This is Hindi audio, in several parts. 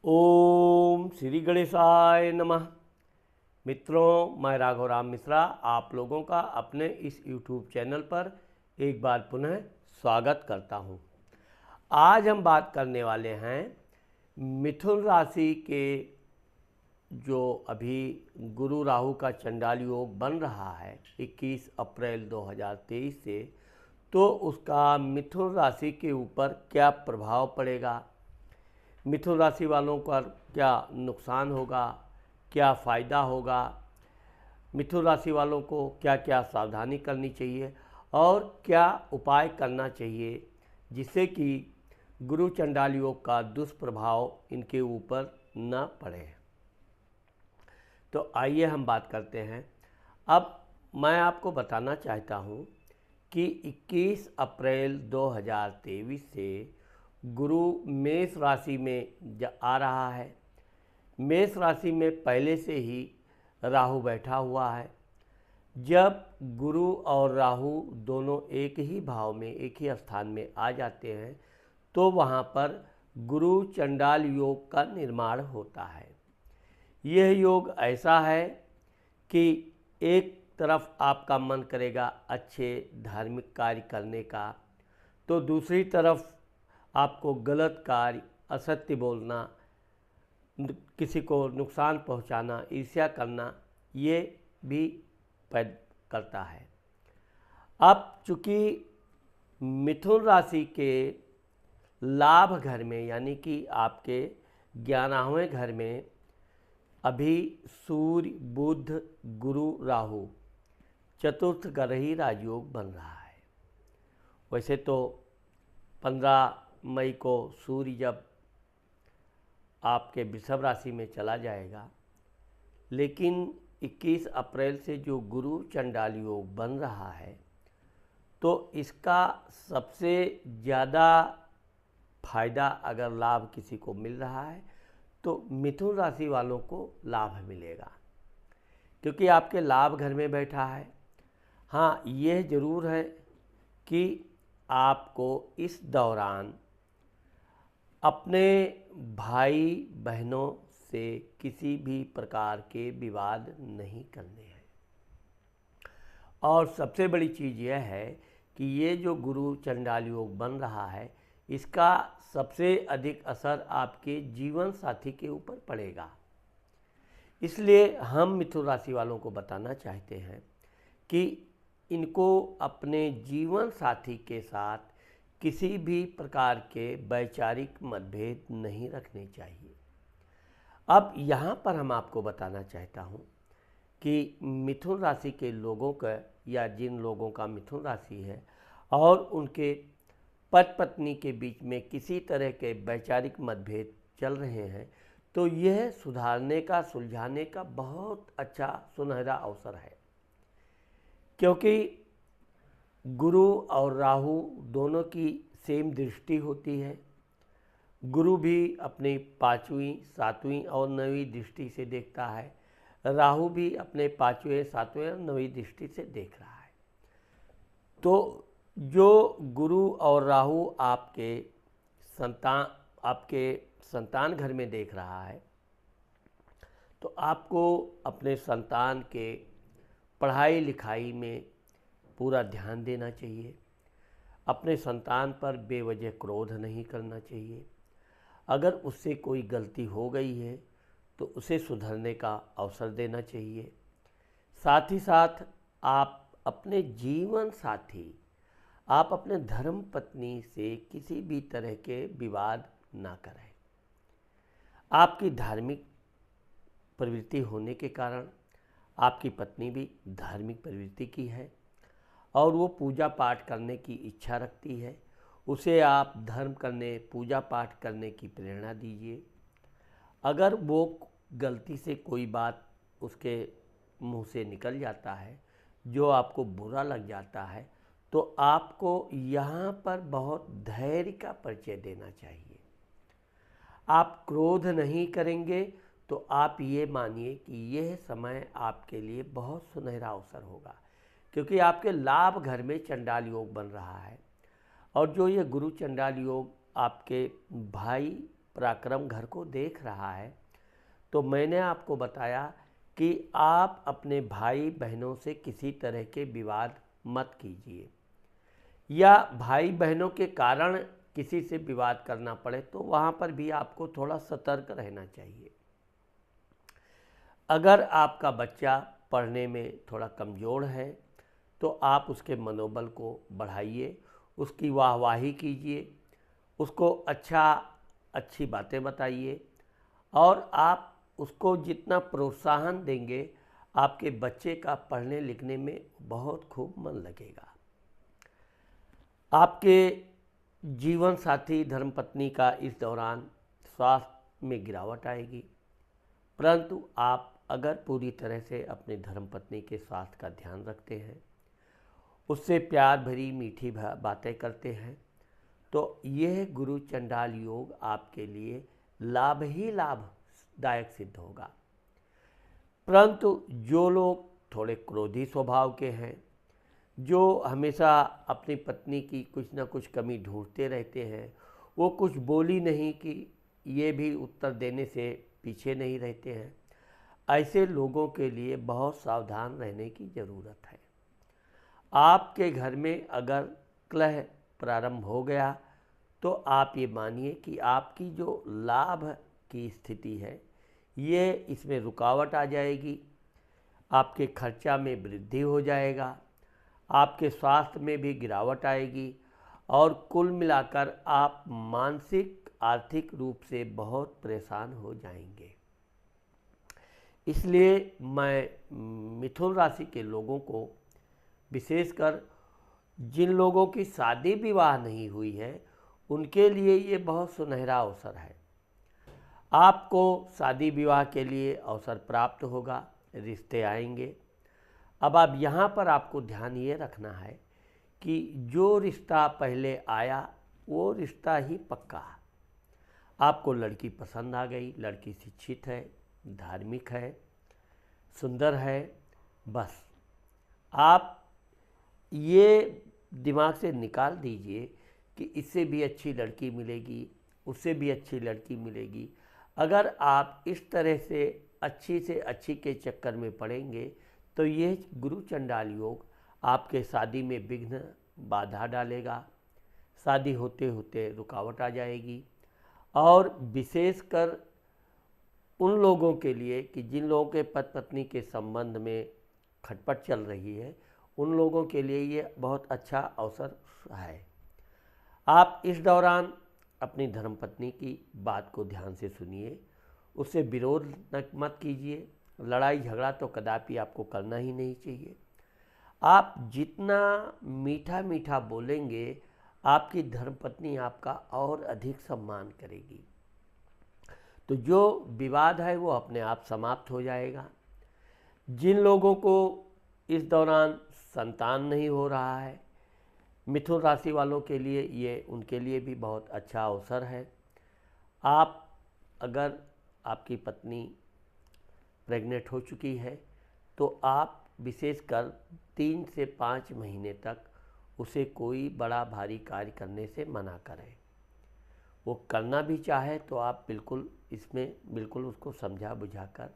ओम श्री गणेशाय नमः। मित्रों, मैं राघव राम मिश्रा आप लोगों का अपने इस YouTube चैनल पर एक बार पुनः स्वागत करता हूं। आज हम बात करने वाले हैं मिथुन राशि के जो अभी गुरु राहु का चंडाल योग बन रहा है 21 अप्रैल 2023 से, तो उसका मिथुन राशि के ऊपर क्या प्रभाव पड़ेगा, मिथुन राशि वालों का क्या नुकसान होगा, क्या फ़ायदा होगा, मिथुन राशि वालों को क्या क्या सावधानी करनी चाहिए और क्या उपाय करना चाहिए जिससे कि गुरु चंडाल योग का दुष्प्रभाव इनके ऊपर न पड़े। तो आइए हम बात करते हैं। अब मैं आपको बताना चाहता हूँ कि 21 अप्रैल 2023 से गुरु मेष राशि में आ रहा है। मेष राशि में पहले से ही राहु बैठा हुआ है। जब गुरु और राहु दोनों एक ही भाव में, एक ही स्थान में आ जाते हैं तो वहाँ पर गुरु चंडाल योग का निर्माण होता है। यह योग ऐसा है कि एक तरफ आपका मन करेगा अच्छे धार्मिक कार्य करने का, तो दूसरी तरफ आपको गलत कार्य, असत्य बोलना, किसी को नुकसान पहुंचाना, ईर्ष्या करना, ये भी पैदा करता है। अब चूँकि मिथुन राशि के लाभ घर में यानी कि आपके 11वें घर में अभी सूर्य, बुध, गुरु, राहु चतुर्थ ग्रही राजयोग बन रहा है। वैसे तो 15 मई को सूर्य जब आपके वृषभ राशि में चला जाएगा, लेकिन 21 अप्रैल से जो गुरु चंडाल योग बन रहा है तो इसका सबसे ज़्यादा फायदा, अगर लाभ किसी को मिल रहा है तो मिथुन राशि वालों को लाभ मिलेगा, क्योंकि आपके लाभ घर में बैठा है। हाँ, यह ज़रूर है कि आपको इस दौरान अपने भाई बहनों से किसी भी प्रकार के विवाद नहीं करने हैं। और सबसे बड़ी चीज़ यह है कि ये जो गुरु चंडाल योग बन रहा है, इसका सबसे अधिक असर आपके जीवन साथी के ऊपर पड़ेगा। इसलिए हम मिथुन राशि वालों को बताना चाहते हैं कि इनको अपने जीवन साथी के साथ किसी भी प्रकार के वैचारिक मतभेद नहीं रखने चाहिए। अब यहाँ पर हम आपको बताना चाहता हूँ कि मिथुन राशि के लोगों का, या जिन लोगों का मिथुन राशि है और उनके पति पत्नी के बीच में किसी तरह के वैचारिक मतभेद चल रहे हैं, तो यह सुधारने का, सुलझाने का बहुत अच्छा सुनहरा अवसर है। क्योंकि गुरु और राहु दोनों की सेम दृष्टि होती है। गुरु भी अपनी 5वीं, 7वीं और 9वीं दृष्टि से देखता है, राहु भी अपने 5वें, 7वें और 9वीं दृष्टि से देख रहा है। तो जो गुरु और राहु आपके संतान घर में देख रहा है, तो आपको अपने संतान के पढ़ाई लिखाई में पूरा ध्यान देना चाहिए। अपने संतान पर बेवजह क्रोध नहीं करना चाहिए। अगर उससे कोई गलती हो गई है तो उसे सुधरने का अवसर देना चाहिए। साथ ही साथ आप अपने जीवन साथी, आप अपने धर्म पत्नी से किसी भी तरह के विवाद ना करें। आपकी धार्मिक प्रवृत्ति होने के कारण आपकी पत्नी भी धार्मिक प्रवृत्ति की है और वो पूजा पाठ करने की इच्छा रखती है। उसे आप धर्म करने, पूजा पाठ करने की प्रेरणा दीजिए। अगर वो गलती से कोई बात उसके मुंह से निकल जाता है जो आपको बुरा लग जाता है, तो आपको यहाँ पर बहुत धैर्य का परिचय देना चाहिए। आप क्रोध नहीं करेंगे तो आप ये मानिए कि यह समय आपके लिए बहुत सुनहरा अवसर होगा, क्योंकि आपके लाभ घर में चंडाल योग बन रहा है। और जो ये गुरु चंडाल योग आपके भाई पराक्रम घर को देख रहा है, तो मैंने आपको बताया कि आप अपने भाई बहनों से किसी तरह के विवाद मत कीजिए, या भाई बहनों के कारण किसी से विवाद करना पड़े तो वहाँ पर भी आपको थोड़ा सतर्क रहना चाहिए। अगर आपका बच्चा पढ़ने में थोड़ा कमज़ोर है तो आप उसके मनोबल को बढ़ाइए, उसकी वाहवाही कीजिए, उसको अच्छी बातें बताइए, और आप उसको जितना प्रोत्साहन देंगे आपके बच्चे का पढ़ने लिखने में बहुत खूब मन लगेगा। आपके जीवन साथी धर्मपत्नी का इस दौरान स्वास्थ्य में गिरावट आएगी, परंतु आप अगर पूरी तरह से अपने धर्मपत्नी के स्वास्थ्य का ध्यान रखते हैं, उससे प्यार भरी मीठी बातें करते हैं, तो यह गुरु चंडाल योग आपके लिए लाभ ही लाभदायक सिद्ध होगा। परंतु जो लोग थोड़े क्रोधी स्वभाव के हैं, जो हमेशा अपनी पत्नी की कुछ ना कुछ कमी ढूंढते रहते हैं, वो कुछ बोली नहीं कि ये भी उत्तर देने से पीछे नहीं रहते हैं, ऐसे लोगों के लिए बहुत सावधान रहने की ज़रूरत है। आपके घर में अगर कलह प्रारंभ हो गया तो आप ये मानिए कि आपकी जो लाभ की स्थिति है ये इसमें रुकावट आ जाएगी, आपके खर्चा में वृद्धि हो जाएगा, आपके स्वास्थ्य में भी गिरावट आएगी, और कुल मिलाकर आप मानसिक आर्थिक रूप से बहुत परेशान हो जाएंगे। इसलिए मैं मिथुन राशि के लोगों को, विशेषकर जिन लोगों की शादी विवाह नहीं हुई है, उनके लिए ये बहुत सुनहरा अवसर है। आपको शादी विवाह के लिए अवसर प्राप्त होगा, रिश्ते आएंगे। अब आप यहाँ पर आपको ध्यान ये रखना है कि जो रिश्ता पहले आया वो रिश्ता ही पक्का। आपको लड़की पसंद आ गई, लड़की शिक्षित है, धार्मिक है, सुंदर है, बस आप ये दिमाग से निकाल दीजिए कि इससे भी अच्छी लड़की मिलेगी, उससे भी अच्छी लड़की मिलेगी। अगर आप इस तरह से अच्छी के चक्कर में पड़ेंगे तो ये गुरु चंडाल योग आपके शादी में विघ्न बाधा डालेगा, शादी होते होते रुकावट आ जाएगी। और विशेषकर उन लोगों के लिए कि जिन लोगों के पति पत्नी के संबंध में खटपट चल रही है, उन लोगों के लिए ये बहुत अच्छा अवसर है। आप इस दौरान अपनी धर्मपत्नी की बात को ध्यान से सुनिए, उससे विरोध मत कीजिए, लड़ाई झगड़ा तो कदापि आपको करना ही नहीं चाहिए। आप जितना मीठा मीठा बोलेंगे आपकी धर्मपत्नी आपका और अधिक सम्मान करेगी, तो जो विवाद है वो अपने आप समाप्त हो जाएगा। जिन लोगों को इस दौरान संतान नहीं हो रहा है, मिथुन राशि वालों के लिए ये उनके लिए भी बहुत अच्छा अवसर है। आप अगर आपकी पत्नी प्रेग्नेंट हो चुकी है तो आप विशेषकर 3 से 5 महीने तक उसे कोई बड़ा भारी कार्य करने से मना करें। वो करना भी चाहे तो आप बिल्कुल उसको समझा बुझा कर,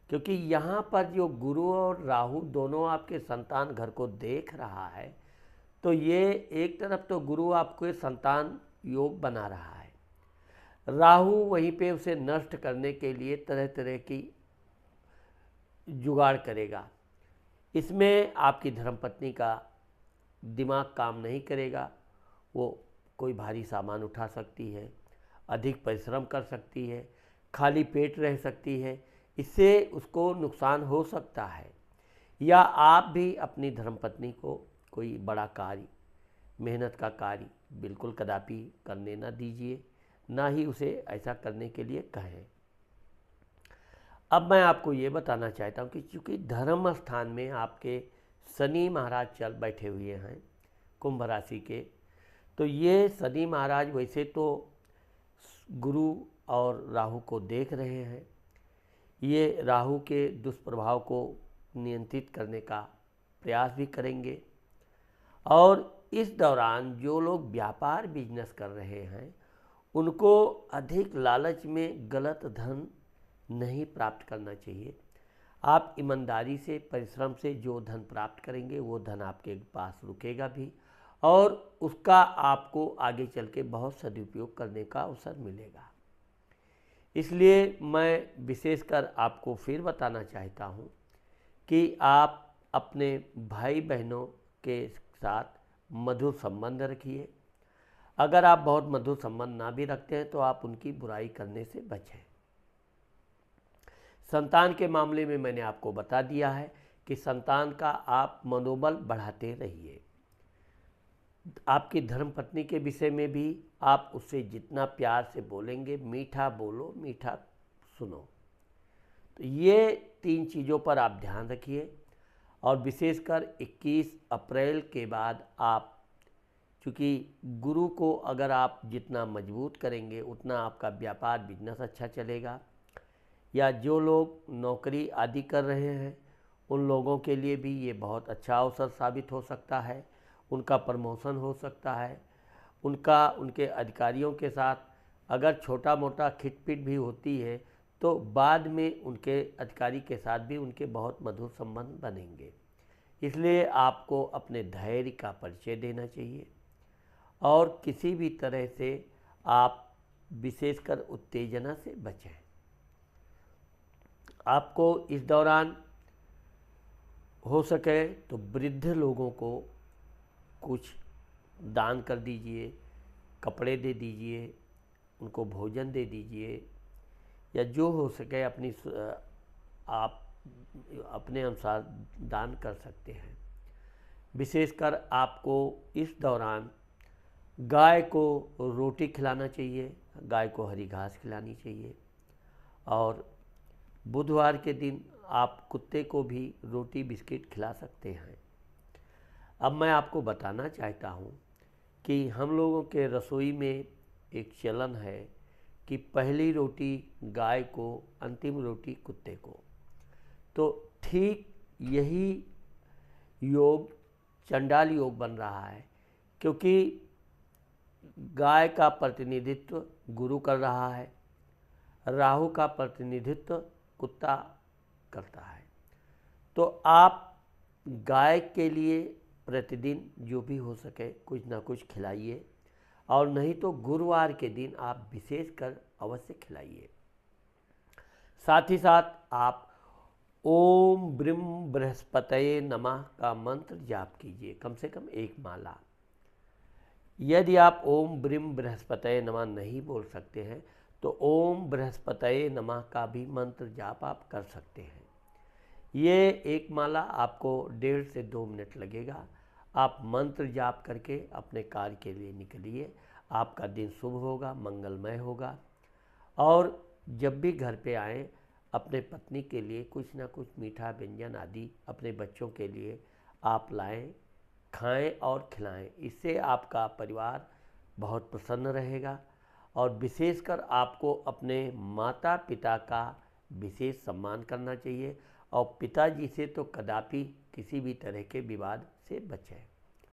क्योंकि यहाँ पर जो गुरु और राहु दोनों आपके संतान घर को देख रहा है, तो ये एक तरफ तो गुरु आपको संतान योग बना रहा है, राहु वहीं पे उसे नष्ट करने के लिए तरह तरह की जुगाड़ करेगा। इसमें आपकी धर्मपत्नी का दिमाग काम नहीं करेगा, वो कोई भारी सामान उठा सकती है, अधिक परिश्रम कर सकती है, खाली पेट रह सकती है, इससे उसको नुकसान हो सकता है। या आप भी अपनी धर्मपत्नी को कोई बड़ा कार्य, मेहनत का कार्य बिल्कुल कदापि करने ना दीजिए, ना ही उसे ऐसा करने के लिए कहें। अब मैं आपको ये बताना चाहता हूँ कि चूँकि धर्म स्थान में आपके शनि महाराज चल बैठे हुए हैं कुंभ राशि के, तो ये शनि महाराज वैसे तो गुरु और राहु को देख रहे हैं, ये राहु के दुष्प्रभाव को नियंत्रित करने का प्रयास भी करेंगे। और इस दौरान जो लोग व्यापार बिजनेस कर रहे हैं उनको अधिक लालच में गलत धन नहीं प्राप्त करना चाहिए। आप ईमानदारी से, परिश्रम से जो धन प्राप्त करेंगे वो धन आपके पास रुकेगा भी, और उसका आपको आगे चल के बहुत सदुपयोग करने का अवसर मिलेगा। इसलिए मैं विशेषकर आपको फिर बताना चाहता हूँ कि आप अपने भाई बहनों के साथ मधुर संबंध रखिए। अगर आप बहुत मधुर संबंध ना भी रखते हैं तो आप उनकी बुराई करने से बचें। संतान के मामले में मैंने आपको बता दिया है कि संतान का आप मनोबल बढ़ाते रहिए। आपकी धर्मपत्नी के विषय में भी आप उससे जितना प्यार से बोलेंगे, मीठा बोलो, मीठा सुनो। तो ये 3 चीज़ों पर आप ध्यान रखिए। और विशेषकर 21 अप्रैल के बाद आप, चूँकि गुरु को अगर आप जितना मजबूत करेंगे उतना आपका व्यापार, बिजनेस अच्छा चलेगा। या जो लोग नौकरी आदि कर रहे हैं उन लोगों के लिए भी ये बहुत अच्छा अवसर साबित हो सकता है। उनका प्रमोशन हो सकता है। उनके अधिकारियों के साथ अगर छोटा मोटा खिटपिट भी होती है तो बाद में उनके अधिकारी के साथ भी उनके बहुत मधुर संबंध बनेंगे। इसलिए आपको अपने धैर्य का परिचय देना चाहिए और किसी भी तरह से आप विशेषकर उत्तेजना से बचें। आपको इस दौरान हो सके तो वृद्ध लोगों को कुछ दान कर दीजिए, कपड़े दे दीजिए, उनको भोजन दे दीजिए, या जो हो सके आप अपने अनुसार दान कर सकते हैं। विशेषकर आपको इस दौरान गाय को रोटी खिलाना चाहिए, गाय को हरी घास खिलानी चाहिए। और बुधवार के दिन आप कुत्ते को भी रोटी बिस्किट खिला सकते हैं। अब मैं आपको बताना चाहता हूँ कि हम लोगों के रसोई में एक चलन है कि पहली रोटी गाय को, अंतिम रोटी कुत्ते को। तो ठीक यही योग चंडाल योग बन रहा है, क्योंकि गाय का प्रतिनिधित्व गुरु कर रहा है, राहु का प्रतिनिधित्व कुत्ता करता है। तो आप गाय के लिए प्रतिदिन जो भी हो सके कुछ ना कुछ खिलाइए, और नहीं तो गुरुवार के दिन आप विशेषकर अवश्य खिलाइए। साथ ही साथ आप ओम ब्रीम बृहस्पतये नमः का मंत्र जाप कीजिए, कम से कम 1 माला। यदि आप ओम ब्रीम बृहस्पतये नमः नहीं बोल सकते हैं तो ओम बृहस्पतये नमः का भी मंत्र जाप आप कर सकते हैं। ये 1 माला आपको 1.5 से 2 मिनट लगेगा। आप मंत्र जाप करके अपने कार्य के लिए निकलिए। आपका दिन शुभ होगा, मंगलमय होगा। और जब भी घर पे आएँ, अपने पत्नी के लिए कुछ ना कुछ मीठा व्यंजन आदि अपने बच्चों के लिए आप लाएं, खाएं और खिलाएं। इससे आपका परिवार बहुत प्रसन्न रहेगा। और विशेषकर आपको अपने माता पिता का विशेष सम्मान करना चाहिए, और पिताजी से तो कदापि किसी भी तरह के विवाद से बचें।